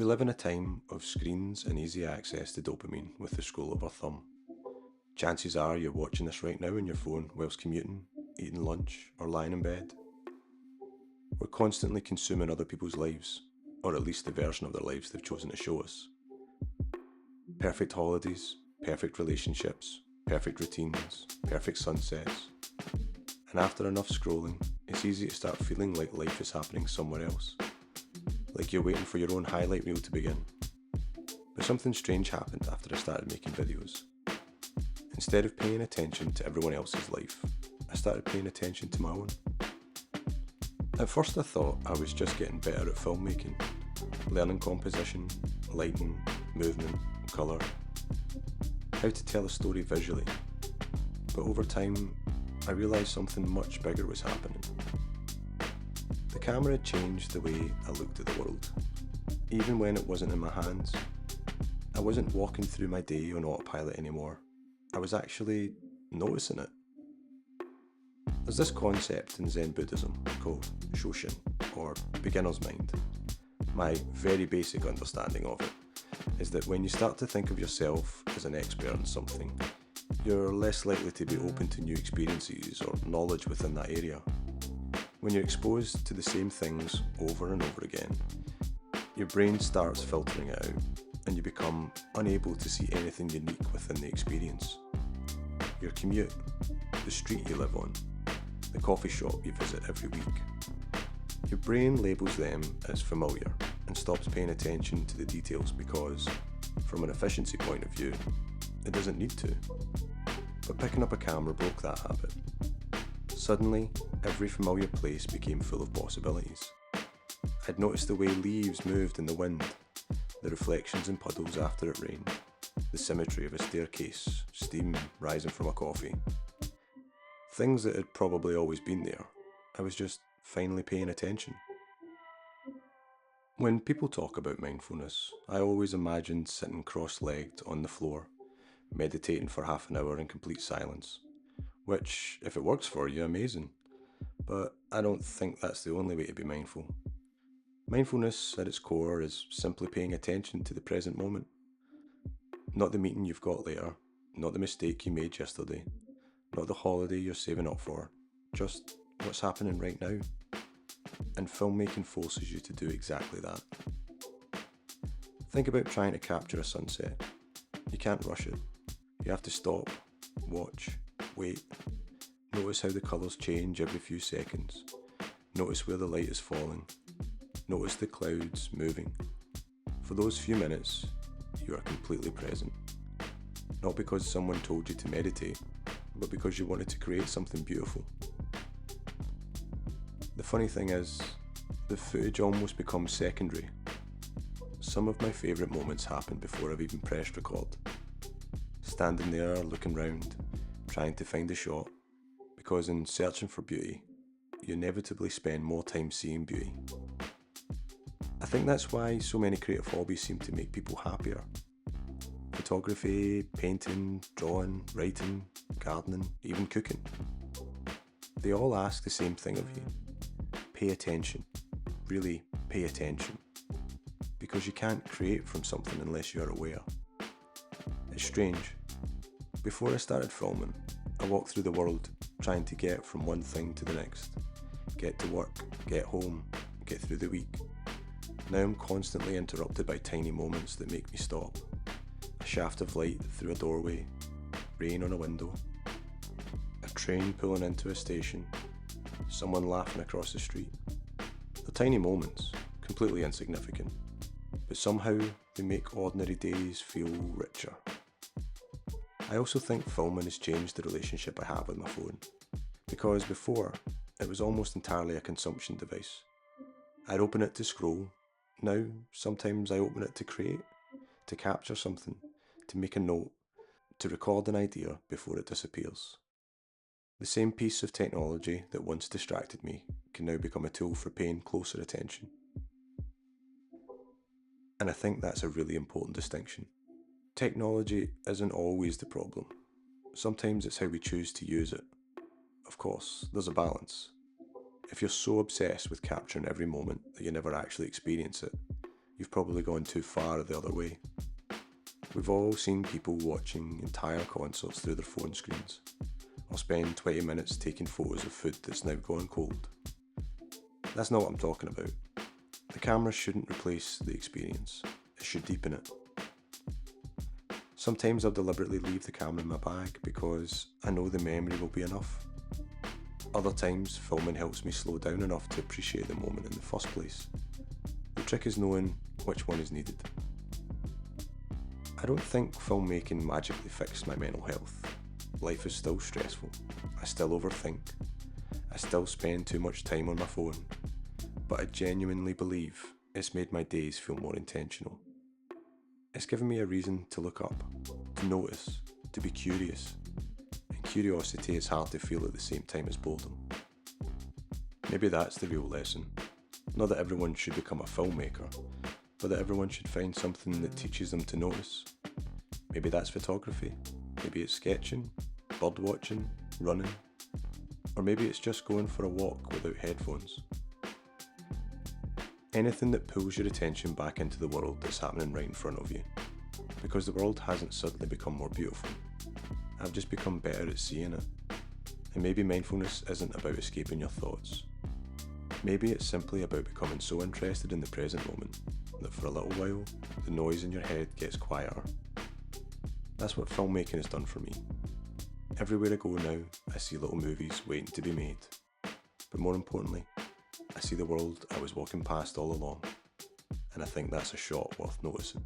We live in a time of screens and easy access to dopamine with the scroll of our thumb. Chances are you're watching this right now on your phone whilst commuting, eating lunch, or lying in bed. We're constantly consuming other people's lives, or at least the version of their lives they've chosen to show us. Perfect holidays, perfect relationships, perfect routines, perfect sunsets. And after enough scrolling, it's easy to start feeling like life is happening somewhere else. Like you're waiting for your own highlight reel to begin. But something strange happened after I started making videos. Instead of paying attention to everyone else's life, I started paying attention to my own. At first I thought I was just getting better at filmmaking, learning composition, lighting, movement, colour, how to tell a story visually. But over time, I realised something much bigger was happening. The camera changed the way I looked at the world, even when it wasn't in my hands. I wasn't walking through my day on autopilot anymore. I was actually noticing it. There's this concept in Zen Buddhism called Shoshin, or beginner's mind. My very basic understanding of it is that when you start to think of yourself as an expert in something, you're less likely to be open to new experiences or knowledge within that area. When you're exposed to the same things over and over again, your brain starts filtering it out and you become unable to see anything unique within the experience. Your commute, the street you live on, the coffee shop you visit every week. Your brain labels them as familiar and stops paying attention to the details because, from an efficiency point of view, it doesn't need to. But picking up a camera broke that habit. Suddenly, every familiar place became full of possibilities. I'd noticed the way leaves moved in the wind, the reflections in puddles after it rained, the symmetry of a staircase, steam rising from a coffee. Things that had probably always been there. I was just finally paying attention. When people talk about mindfulness, I always imagined sitting cross-legged on the floor, meditating for half an hour in complete silence. Which, if it works for you, amazing. But I don't think that's the only way to be mindful. Mindfulness, at its core, is simply paying attention to the present moment. Not the meeting you've got later, not the mistake you made yesterday, not the holiday you're saving up for, just what's happening right now. And filmmaking forces you to do exactly that. Think about trying to capture a sunset. You can't rush it. You have to stop, watch, wait. Notice how the colours change every few seconds. Notice where the light is falling. Notice the clouds moving. For those few minutes, you are completely present. Not because someone told you to meditate, but because you wanted to create something beautiful. The funny thing is, the footage almost becomes secondary. Some of my favourite moments happen before I've even pressed record. Standing there, looking round, trying to find a shot, because in searching for beauty, you inevitably spend more time seeing beauty. I think that's why so many creative hobbies seem to make people happier. Photography, painting, drawing, writing, gardening, even cooking. They all ask the same thing of you. Pay attention. Really pay attention. Because you can't create from something unless you're aware. It's strange. Before I started filming, I walked through the world trying to get from one thing to the next. Get to work, get home, get through the week. Now I'm constantly interrupted by tiny moments that make me stop. A shaft of light through a doorway, rain on a window, a train pulling into a station, someone laughing across the street. They're tiny moments, completely insignificant, but somehow they make ordinary days feel richer. I also think filming has changed the relationship I have with my phone, because before, it was almost entirely a consumption device. I'd open it to scroll. Now, sometimes I open it to create, to capture something, to make a note, to record an idea before it disappears. The same piece of technology that once distracted me can now become a tool for paying closer attention. And I think that's a really important distinction. Technology isn't always the problem. Sometimes it's how we choose to use it. Of course, there's a balance. If you're so obsessed with capturing every moment that you never actually experience it, you've probably gone too far the other way. We've all seen people watching entire concerts through their phone screens, or spend 20 minutes taking photos of food that's now gone cold. That's not what I'm talking about. The camera shouldn't replace the experience, it should deepen it. Sometimes I'll deliberately leave the camera in my bag because I know the memory will be enough. Other times, filming helps me slow down enough to appreciate the moment in the first place. The trick is knowing which one is needed. I don't think filmmaking magically fixed my mental health. Life is still stressful. I still overthink. I still spend too much time on my phone. But I genuinely believe it's made my days feel more intentional. It's given me a reason to look up, to notice, to be curious. And curiosity is hard to feel at the same time as boredom. Maybe that's the real lesson. Not that everyone should become a filmmaker, but that everyone should find something that teaches them to notice. Maybe that's photography, maybe it's sketching, bird watching, running, or maybe it's just going for a walk without headphones. Anything that pulls your attention back into the world that's happening right in front of you, because the world hasn't suddenly become more beautiful. I've just become better at seeing it. And maybe mindfulness isn't about escaping your thoughts. Maybe it's simply about becoming so interested in the present moment that for a little while, the noise in your head gets quieter. That's what filmmaking has done for me. Everywhere I go now, I see little movies waiting to be made. But more importantly, I see the world I was walking past all along, and I think that's a shot worth noticing.